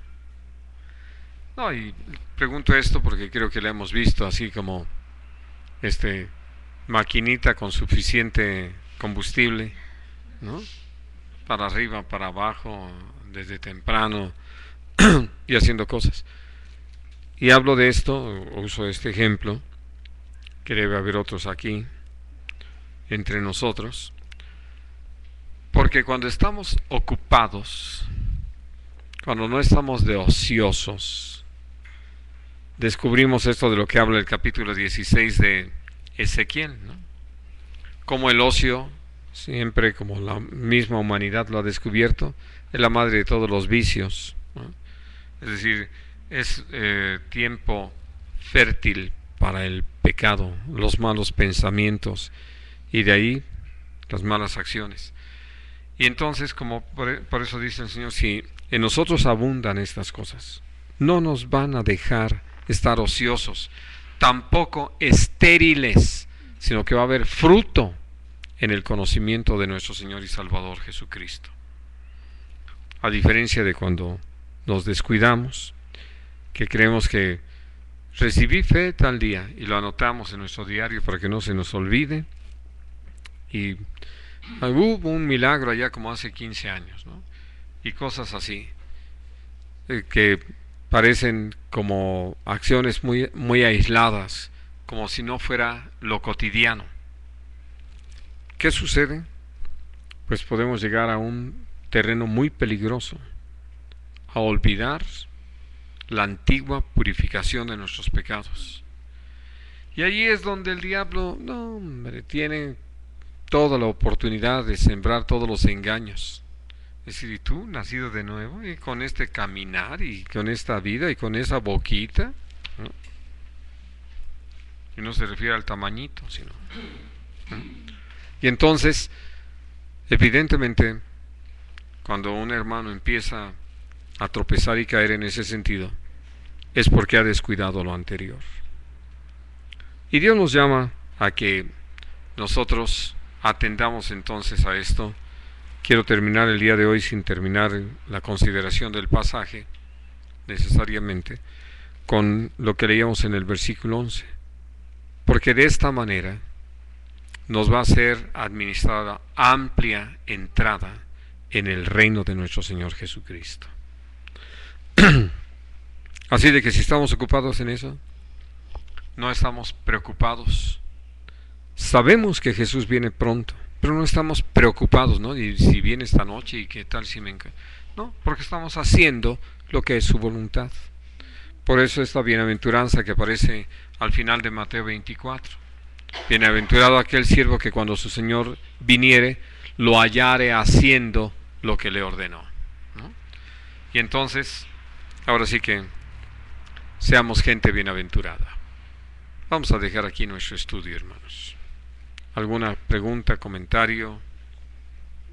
No, y pregunto esto porque creo que la hemos visto así como maquinita con suficiente combustible, ¿no? Para arriba, para abajo, desde temprano y haciendo cosas. Y hablo de esto, uso este ejemplo, que debe haber otros aquí entre nosotros, porque cuando estamos ocupados, cuando no estamos de ociosos, descubrimos esto de lo que habla el capítulo 16 de Ezequiel, ¿no? Como el ocio, siempre como la misma humanidad lo ha descubierto, es la madre de todos los vicios, ¿no? Es decir, es tiempo fértil para el pecado, los malos pensamientos y de ahí las malas acciones. Y entonces, como por eso dice el Señor, si en nosotros abundan estas cosas, no nos van a dejar estar ociosos, tampoco estériles, sino que va a haber fruto en el conocimiento de nuestro Señor y Salvador Jesucristo. A diferencia de cuando nos descuidamos, que creemos que recibí fe tal día y lo anotamos en nuestro diario para que no se nos olvide, y hubo un milagro allá como hace 15 años, ¿no? Y cosas así, que parecen como acciones muy aisladas, como si no fuera lo cotidiano. ¿Qué sucede? Pues podemos llegar a un terreno muy peligroso, a olvidar la antigua purificación de nuestros pecados. Y allí es donde el diablo, no hombre, tiene toda la oportunidad de sembrar todos los engaños. Es decir, ¿y tú, nacido de nuevo, y con este caminar, y con esta vida, y con esa boquita? ¿No? Y no se refiere al tamañito, sino... ¿no? Y entonces, evidentemente, cuando un hermano empieza a tropezar y caer en ese sentido, es porque ha descuidado lo anterior. Y Dios nos llama a que nosotros atendamos entonces a esto. Quiero terminar el día de hoy sin terminar la consideración del pasaje, necesariamente, con lo que leíamos en el versículo 11. Porque de esta manera nos va a ser administrada amplia entrada en el reino de nuestro Señor Jesucristo. Así de que si estamos ocupados en eso, no estamos preocupados. Sabemos que Jesús viene pronto, pero no estamos preocupados, ¿no? Y si viene esta noche y qué tal si me encuentro. No, porque estamos haciendo lo que es su voluntad. Por eso esta bienaventuranza que aparece al final de Mateo 24. Bienaventurado aquel siervo que cuando su Señor viniere, lo hallare haciendo lo que le ordenó, ¿no? Y entonces, ahora sí que seamos gente bienaventurada. Vamos a dejar aquí nuestro estudio, hermanos. ¿Alguna pregunta, comentario?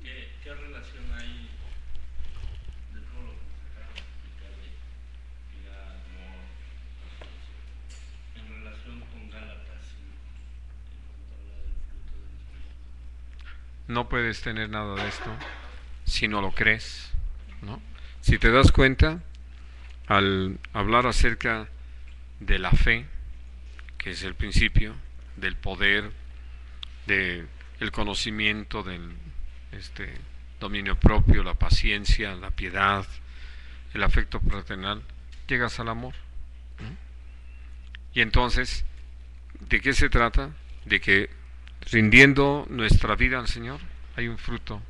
¿Qué relación hay de todo lo que nos acaba de explicar de piedad, amor, en relación con Gálatas y cuando habla del fruto del Espíritu? No puedes tener nada de esto si no lo crees, ¿no? Si te das cuenta, al hablar acerca de la fe, que es el principio del poder, del conocimiento, del dominio propio, la paciencia, la piedad, el afecto fraternal, llegas al amor, ¿no? Y entonces, ¿de qué se trata? De que rindiendo nuestra vida al Señor hay un fruto,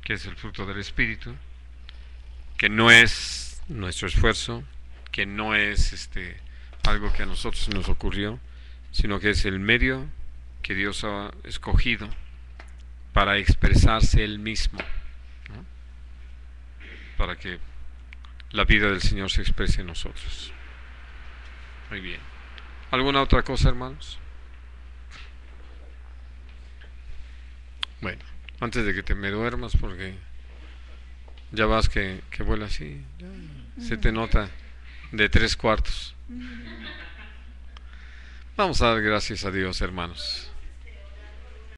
que es el fruto del Espíritu, que no es nuestro esfuerzo, que no es algo que a nosotros nos ocurrió, sino que es el medio que Dios ha escogido para expresarse Él mismo, ¿no? Para que la vida del Señor se exprese en nosotros. Muy bien. ¿Alguna otra cosa, hermanos? Bueno, antes de que te me duermas, porque ya vas que vuela así, ya se te nota de 3/4. Vamos a dar gracias a Dios, hermanos.